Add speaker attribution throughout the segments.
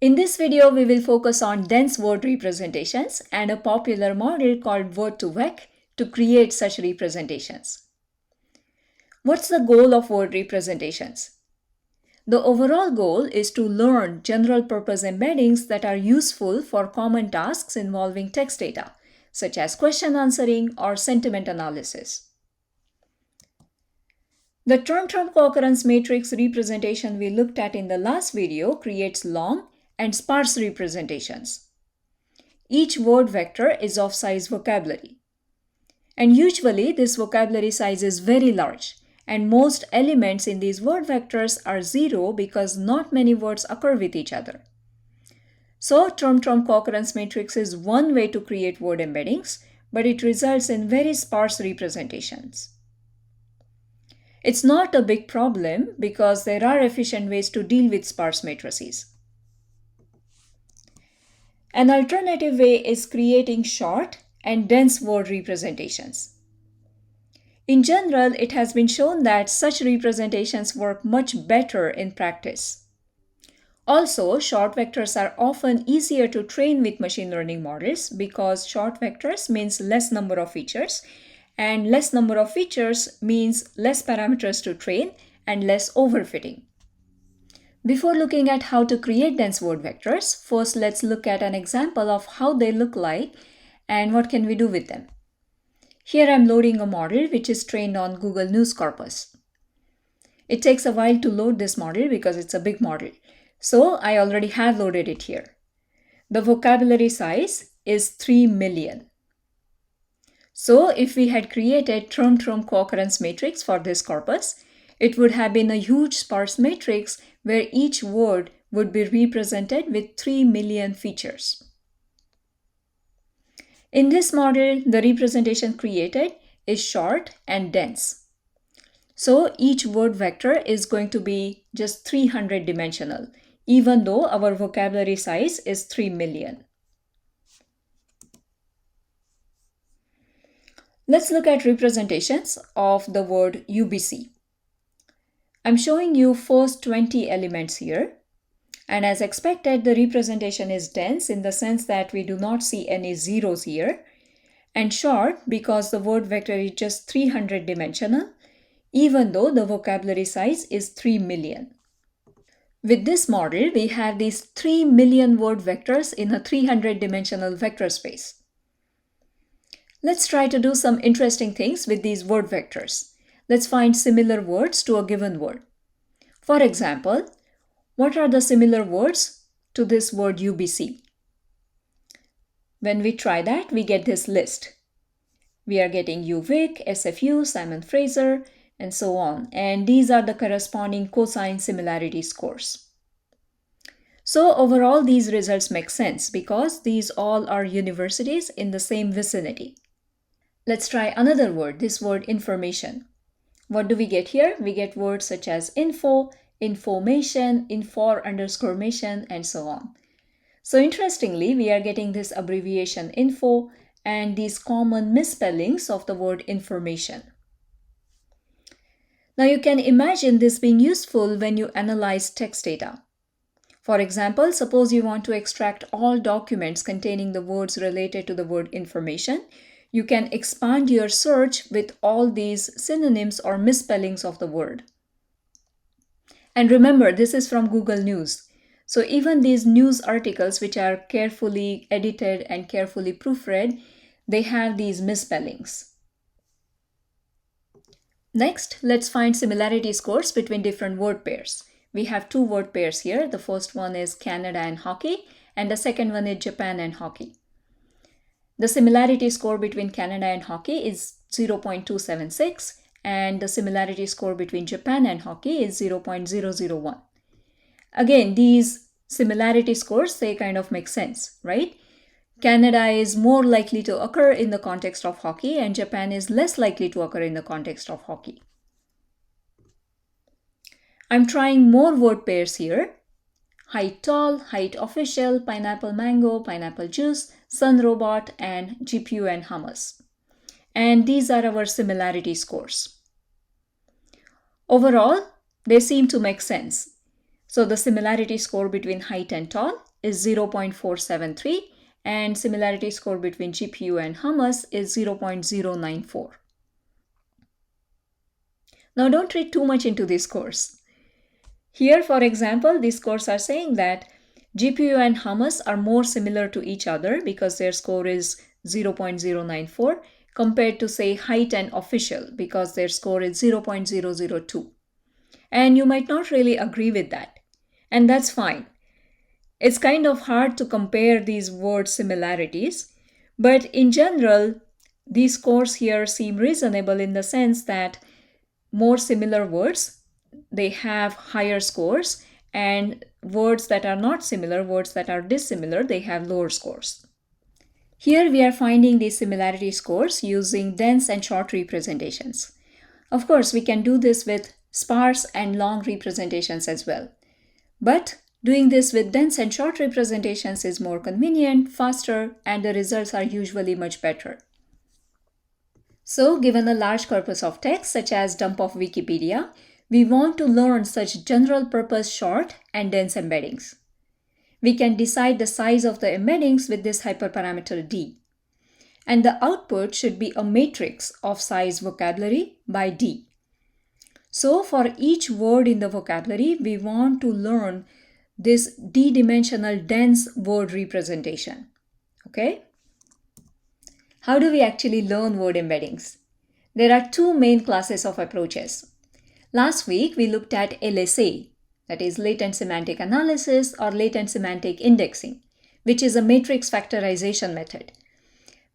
Speaker 1: In this video, we will focus on dense word representations and a popular model called Word2vec to create such representations. What's the goal of word representations? The overall goal is to learn general-purpose embeddings that are useful for common tasks involving text data, such as question answering or sentiment analysis. The term-term co-occurrence matrix representation we looked at in the last video creates long and sparse representations. Each word vector is of size vocabulary. And usually this vocabulary size is very large, and most elements in these word vectors are zero because not many words occur with each other. So term-term co-occurrence matrix is one way to create word embeddings, but it results in very sparse representations. It's not a big problem because there are efficient ways to deal with sparse matrices. An alternative way is creating short and dense word representations. In general, it has been shown that such representations work much better in practice. Also, short vectors are often easier to train with machine learning models because short vectors means less number of features, and less number of features means less parameters to train and less overfitting. Before looking at how to create dense word vectors, first let's look at an example of how they look like and what can we do with them. Here I'm loading a model which is trained on Google News corpus. It takes a while to load this model because it's a big model. So I already have loaded it here. The vocabulary size is 3 million. So if we had created term-term co-occurrence matrix for this corpus, it would have been a huge sparse matrix where each word would be represented with 3 million features. In this model, the representation created is short and dense. So each word vector is going to be just 300 dimensional, even though our vocabulary size is 3 million. Let's look at representations of the word UBC. I'm showing you first 20 elements here. And as expected, the representation is dense in the sense that we do not see any zeros here, and short because the word vector is just 300 dimensional, even though the vocabulary size is 3 million. With this model, we have these 3 million word vectors in a 300 dimensional vector space. Let's try to do some interesting things with these word vectors. Let's find similar words to a given word. For example, what are the similar words to this word UBC? When we try that, we get this list. We are getting UVic, SFU, Simon Fraser, and so on. And these are the corresponding cosine similarity scores. So overall, these results make sense because these all are universities in the same vicinity. Let's try another word, this word information. What do we get here? We get words such as info, information, infor_mation, and so on. So interestingly, we are getting this abbreviation info and these common misspellings of the word information. Now you can imagine this being useful when you analyze text data. For example, suppose you want to extract all documents containing the words related to the word information. You can expand your search with all these synonyms or misspellings of the word. And remember, this is from Google News. So even these news articles, which are carefully edited and carefully proofread, they have these misspellings. Next, let's find similarity scores between different word pairs. We have two word pairs here. The first one is Canada and hockey, and the second one is Japan and hockey. The similarity score between Canada and hockey is 0.276, and the similarity score between Japan and hockey is 0.001. Again, these similarity scores, they kind of make sense, right? Canada is more likely to occur in the context of hockey, and Japan is less likely to occur in the context of hockey. I'm trying more word pairs here. Height tall, height official, pineapple mango, pineapple juice, sun robot, and GPU and hummus. And these are our similarity scores. Overall, they seem to make sense. So the similarity score between height and tall is 0.473 and similarity score between GPU and hummus is 0.094. Now don't read too much into these scores. Here, for example, these scores are saying that GPU and hummus are more similar to each other because their score is 0.094 compared to say height and official because their score is 0.002. And you might not really agree with that. And that's fine. It's kind of hard to compare these word similarities, but in general, these scores here seem reasonable in the sense that more similar words, they have higher scores, and words that are not similar, words that are dissimilar, they have lower scores. Here we are finding these similarity scores using dense and short representations. Of course, we can do this with sparse and long representations as well. But doing this with dense and short representations is more convenient, faster, and the results are usually much better. So, given a large corpus of text such as dump of Wikipedia, we want to learn such general purpose short and dense embeddings. We can decide the size of the embeddings with this hyperparameter D. And the output should be a matrix of size vocabulary by D. So for each word in the vocabulary, we want to learn this D-dimensional dense word representation. Okay? How do we actually learn word embeddings? There are two main classes of approaches. Last week, we looked at LSA, that is latent semantic analysis or latent semantic indexing, which is a matrix factorization method.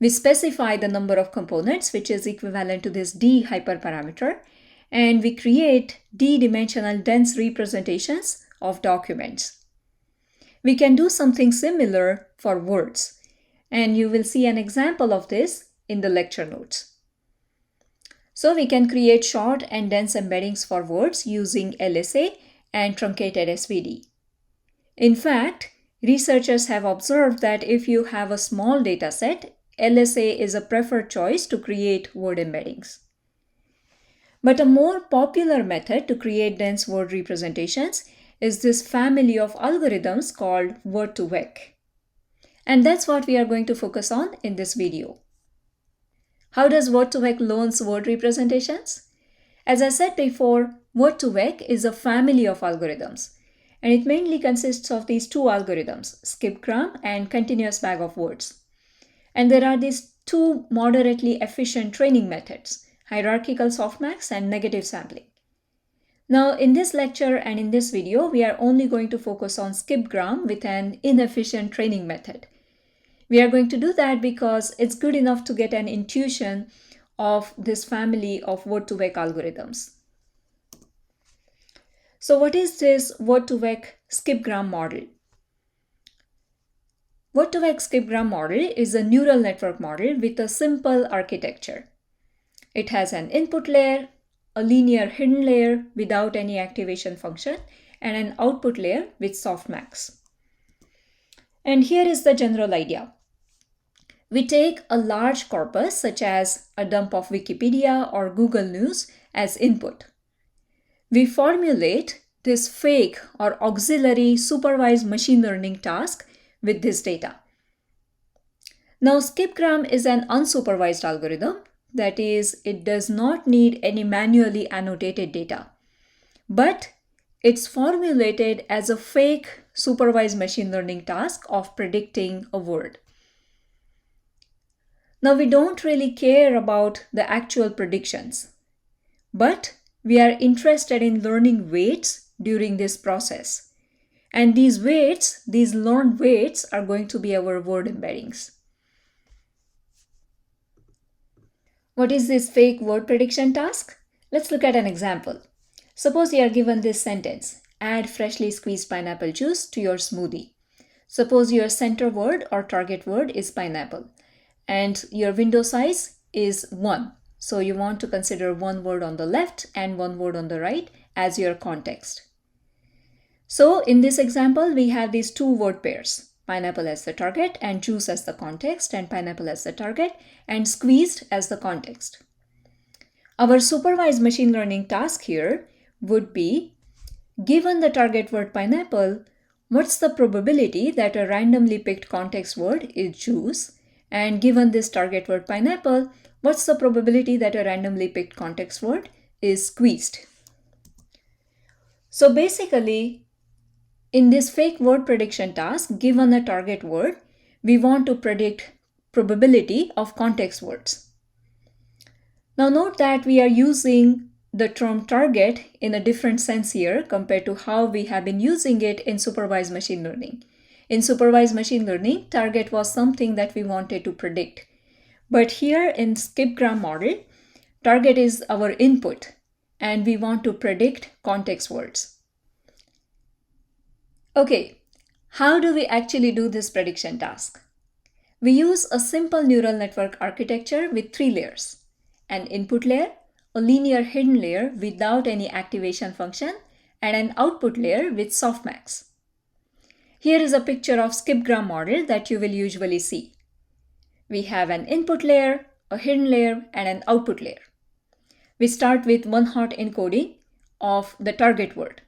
Speaker 1: We specify the number of components, which is equivalent to this D hyperparameter, and we create D-dimensional dense representations of documents. We can do something similar for words, and you will see an example of this in the lecture notes. So we can create short and dense embeddings for words using LSA and truncated SVD. In fact, researchers have observed that if you have a small data set, LSA is a preferred choice to create word embeddings. But a more popular method to create dense word representations is this family of algorithms called Word2vec. And that's what we are going to focus on in this video. How does Word2vec learns word representations? As I said before, Word2vec is a family of algorithms, and it mainly consists of these two algorithms, skipgram and continuous bag of words. And there are these two moderately efficient training methods, hierarchical softmax and negative sampling. Now, in this lecture and in this video, we are only going to focus on skipgram with an inefficient training method. We are going to do that because it's good enough to get an intuition of this family of Word2vec algorithms. So what is this Word2vec skipgram model? Word2vec skipgram model is a neural network model with a simple architecture. It has an input layer, a linear hidden layer without any activation function, and an output layer with softmax. And here is the general idea. We take a large corpus such as a dump of Wikipedia or Google News as input. We formulate this fake or auxiliary supervised machine learning task with this data. Now, skipgram is an unsupervised algorithm. That is, it does not need any manually annotated data, but it's formulated as a fake supervised machine learning task of predicting a word. Now, we don't really care about the actual predictions, but we are interested in learning weights during this process. And these weights, these learned weights, are going to be our word embeddings. What is this fake word prediction task? Let's look at an example. Suppose you are given this sentence, add freshly squeezed pineapple juice to your smoothie. Suppose your center word or target word is pineapple and your window size is 1. So you want to consider one word on the left and one word on the right as your context. So in this example, we have these two word pairs, pineapple as the target and juice as the context, and pineapple as the target and squeezed as the context. Our supervised machine learning task here would be, given the target word pineapple, what's the probability that a randomly picked context word is juice? And given this target word pineapple, what's the probability that a randomly picked context word is squeezed? So basically, in this fake word prediction task, given a target word, we want to predict probability of context words. Now note that we are using the term target in a different sense here compared to how we have been using it in supervised machine learning. In supervised machine learning, target was something that we wanted to predict. But here in skip-gram model, target is our input and we want to predict context words. Okay, how do we actually do this prediction task? We use a simple neural network architecture with 3 layers. An input layer, a linear hidden layer without any activation function, and an output layer with Softmax. Here is a picture of skip-gram model that you will usually see. We have an input layer, a hidden layer, and an output layer. We start with one-hot encoding of the target word.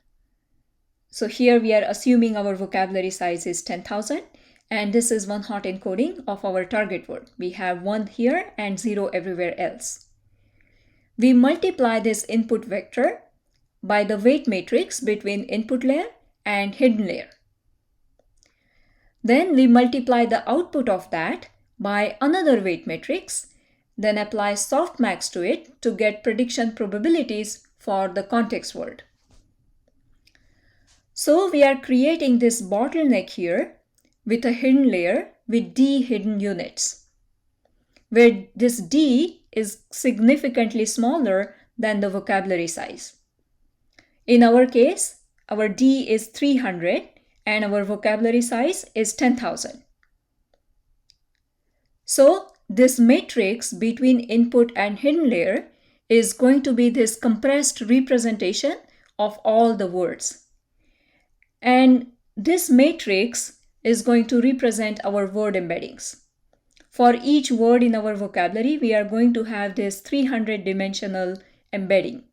Speaker 1: So here we are assuming our vocabulary size is 10,000, and this is one-hot encoding of our target word. We have 1 here and 0 everywhere else. We multiply this input vector by the weight matrix between input layer and hidden layer. Then we multiply the output of that by another weight matrix, then apply Softmax to it to get prediction probabilities for the context word. So we are creating this bottleneck here with a hidden layer with D hidden units, where this D is significantly smaller than the vocabulary size. In our case, our D is 300 and our vocabulary size is 10,000. So this matrix between input and hidden layer is going to be this compressed representation of all the words. And this matrix is going to represent our word embeddings. For each word in our vocabulary, we are going to have this 300-dimensional embedding.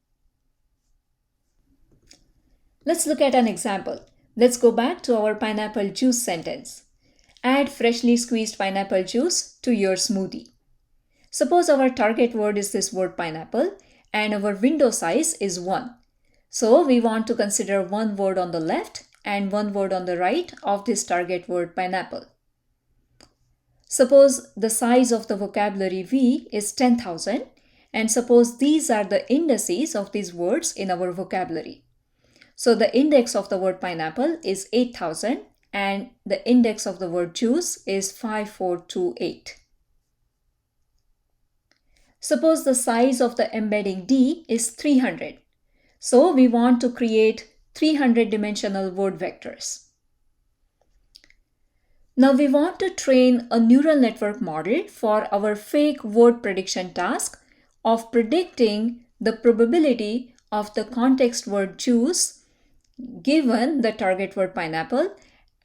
Speaker 1: Let's look at an example. Let's go back to our pineapple juice sentence. Add freshly squeezed pineapple juice to your smoothie. Suppose our target word is this word pineapple and our window size is 1. So we want to consider one word on the left and one word on the right of this target word pineapple. Suppose the size of the vocabulary V is 10,000 and suppose these are the indices of these words in our vocabulary. So the index of the word pineapple is 8,000 and the index of the word juice is 5428. Suppose the size of the embedding D is 300. So we want to create 300-dimensional word vectors. Now we want to train a neural network model for our fake word prediction task of predicting the probability of the context word juice given the target word pineapple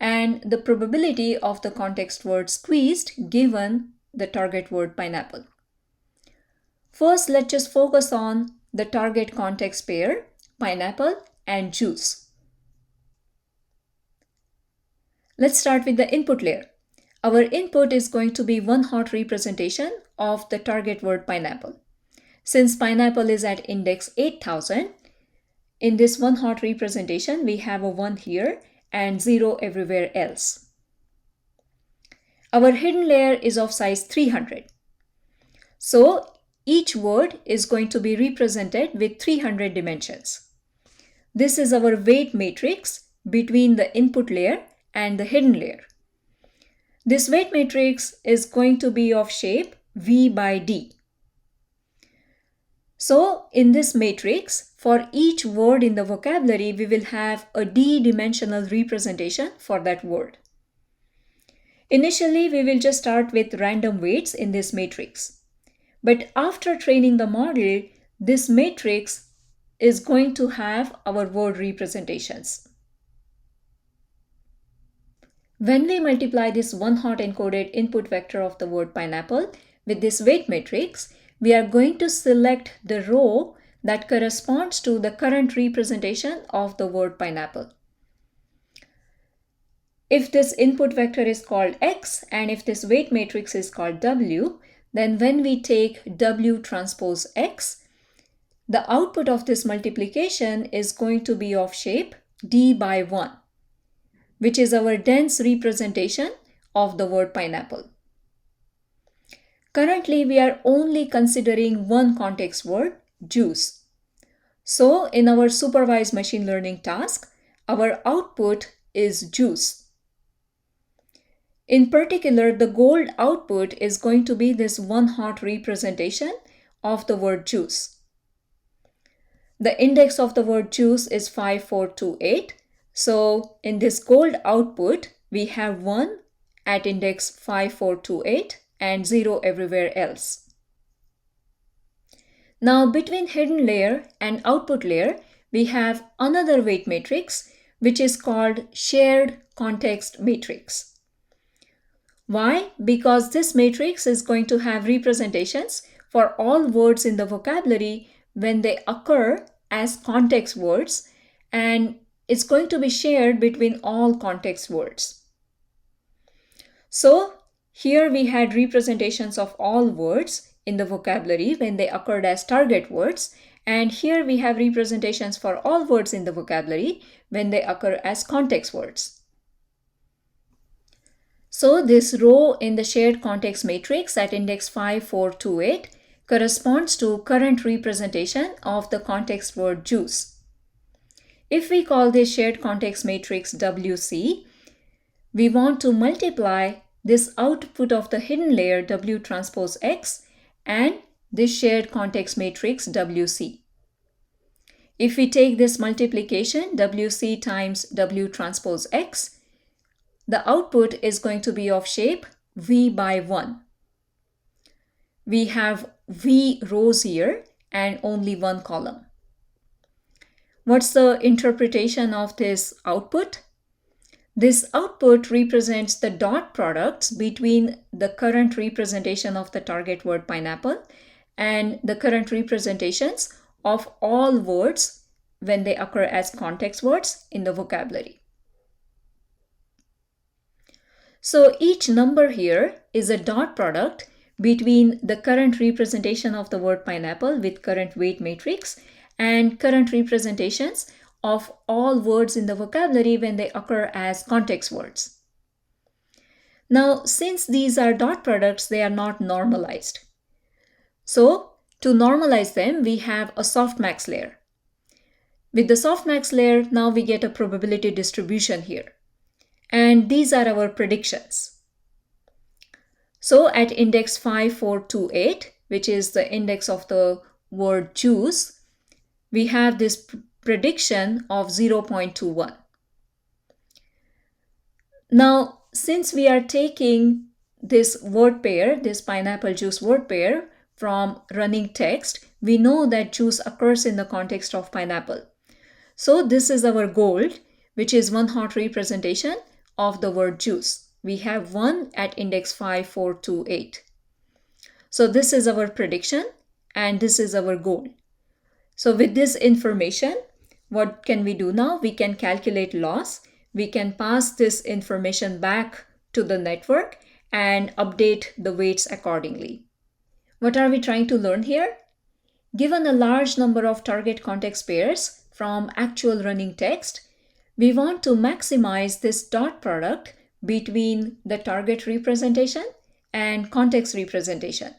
Speaker 1: and the probability of the context word squeezed given the target word pineapple. First, let's just focus on the target context pair, pineapple and juice. Let's start with the input layer. Our input is going to be one hot representation of the target word pineapple. Since pineapple is at index 8000, in this one hot representation, we have a 1 here and 0 everywhere else. Our hidden layer is of size 300. So each word is going to be represented with 300 dimensions. This is our weight matrix between the input layer and the hidden layer. This weight matrix is going to be of shape V by D. So in this matrix, for each word in the vocabulary, we will have a D-dimensional representation for that word. Initially, we will just start with random weights in this matrix. But after training the model, this matrix is going to have our word representations. When we multiply this one hot encoded input vector of the word pineapple with this weight matrix, we are going to select the row that corresponds to the current representation of the word pineapple. If this input vector is called X and if this weight matrix is called W, then when we take W transpose X, the output of this multiplication is going to be of shape D by 1, which is our dense representation of the word pineapple. Currently, we are only considering one context word, juice. So, in our supervised machine learning task, our output is juice. In particular, the gold output is going to be this one-hot representation of the word juice. The index of the word juice is 5428. So in this gold output, we have 1 at index 5428 and 0 everywhere else. Now between hidden layer and output layer, we have another weight matrix which is called shared context matrix. Why? Because this matrix is going to have representations for all words in the vocabulary when they occur as context words, and it's going to be shared between all context words. So here we had representations of all words in the vocabulary when they occurred as target words, and here we have representations for all words in the vocabulary when they occur as context words. So this row in the shared context matrix at index 5428 corresponds to current representation of the context word juice. If we call this shared context matrix WC, we want to multiply this output of the hidden layer W transpose X and this shared context matrix WC. If we take this multiplication WC times W transpose X, the output is going to be of shape V by 1. We have V rows here and only one column. What's the interpretation of this output? This output represents the dot products between the current representation of the target word pineapple and the current representations of all words when they occur as context words in the vocabulary. So each number here is a dot product between the current representation of the word pineapple with current weight matrix and current representations of all words in the vocabulary when they occur as context words. Now, since these are dot products, they are not normalized. So to normalize them, we have a softmax layer. With the softmax layer, now we get a probability distribution here. And these are our predictions. So at index 5428, which is the index of the word juice, we have this prediction of 0.21. Now, since we are taking this word pair, this pineapple juice word pair from running text, we know that juice occurs in the context of pineapple. So this is our gold, which is one hot representation of the word juice. We have 1 at index 5428. So this is our prediction and this is our goal. So with this information, what can we do now? We can calculate loss. We can pass this information back to the network and update the weights accordingly. What are we trying to learn here? Given a large number of target context pairs from actual running text, we want to maximize this dot product between the target representation and context representation,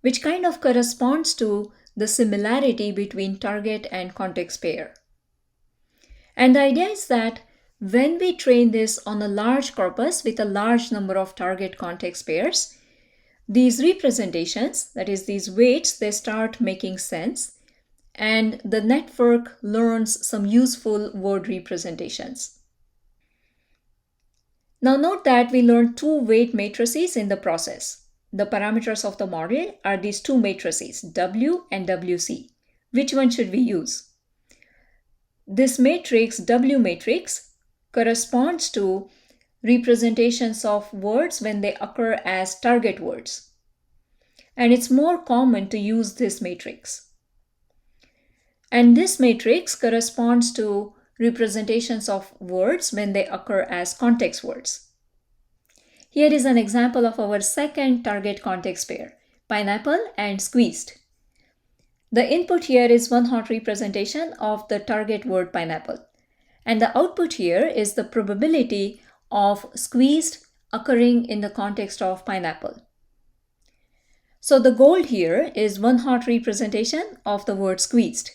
Speaker 1: which kind of corresponds to the similarity between target and context pair. And the idea is that when we train this on a large corpus with a large number of target context pairs, these representations, that is these weights, they start making sense, and the network learns some useful word representations. Now note that we learned two weight matrices in the process. The parameters of the model are these two matrices, W and WC. Which one should we use? This matrix, W matrix, corresponds to representations of words when they occur as target words. And it's more common to use this matrix. And this matrix corresponds to representations of words when they occur as context words. Here is an example of our second target context pair, pineapple and squeezed. The input here is one hot representation of the target word pineapple, and the output here is the probability of squeezed occurring in the context of pineapple. So the goal here is one hot representation of the word squeezed.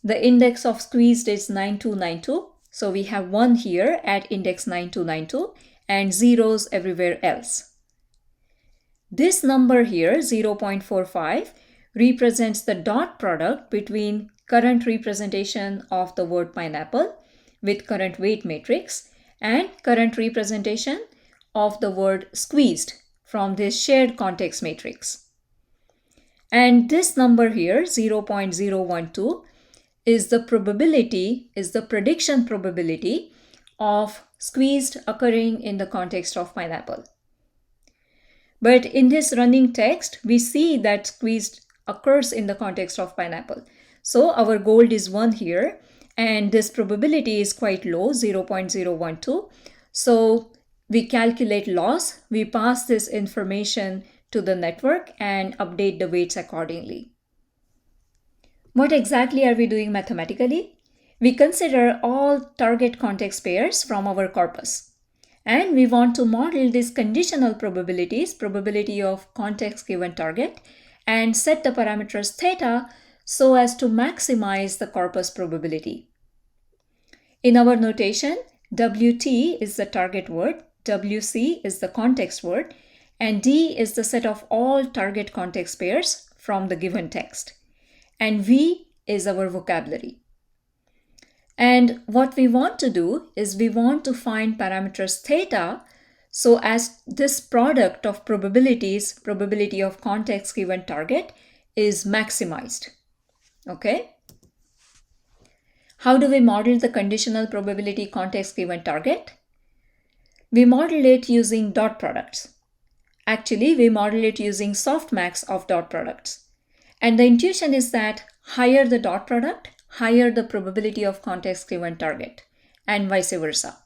Speaker 1: The index of squeezed is 9292, so we have 1 here at index 9292 and zeros everywhere else. This number here, 0.45, represents the dot product between current representation of the word pineapple with current weight matrix and current representation of the word squeezed from this shared context matrix. And this number here, 0.012, is the prediction probability of squeezed occurring in the context of pineapple. But in this running text, we see that squeezed occurs in the context of pineapple. So our goal is 1 here, and this probability is quite low, 0.012. So we calculate loss, we pass this information to the network and update the weights accordingly. What exactly are we doing mathematically? We consider all target context pairs from our corpus, and we want to model these conditional probabilities, probability of context given target, and set the parameters theta so as to maximize the corpus probability. In our notation, WT is the target word, WC is the context word, and D is the set of all target context pairs from the given text. And V is our vocabulary. And what we want to do is we want to find parameters theta so as this product of probabilities, probability of context given target, is maximized. Okay? How do we model the conditional probability context given target? We model it using dot products. Actually, we model it using softmax of dot products. And the intuition is that higher the dot product, higher the probability of context given target, and vice versa.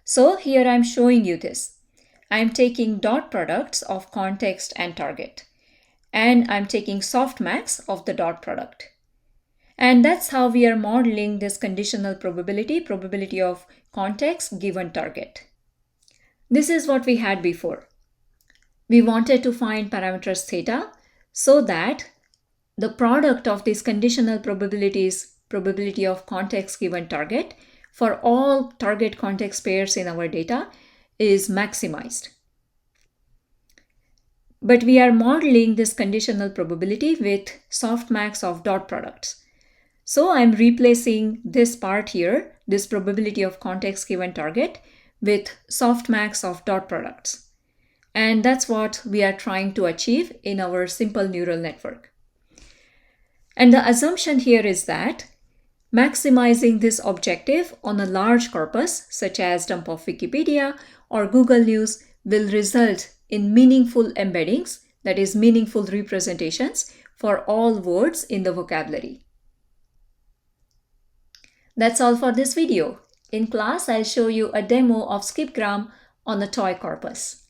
Speaker 1: So here I'm showing you this. I'm taking dot products of context and target, and I'm taking softmax of the dot product. And that's how we are modeling this conditional probability, probability of context given target. This is what we had before. We wanted to find parameters theta so that the product of these conditional probabilities, probability of context given target, for all target context pairs in our data is maximized. But we are modeling this conditional probability with softmax of dot products. So I'm replacing this part here, this probability of context given target, with softmax of dot products. And that's what we are trying to achieve in our simple neural network. And the assumption here is that maximizing this objective on a large corpus, such as dump of Wikipedia or Google News, will result in meaningful embeddings, that is, meaningful representations for all words in the vocabulary. That's all for this video. In class, I'll show you a demo of skipgram on a toy corpus.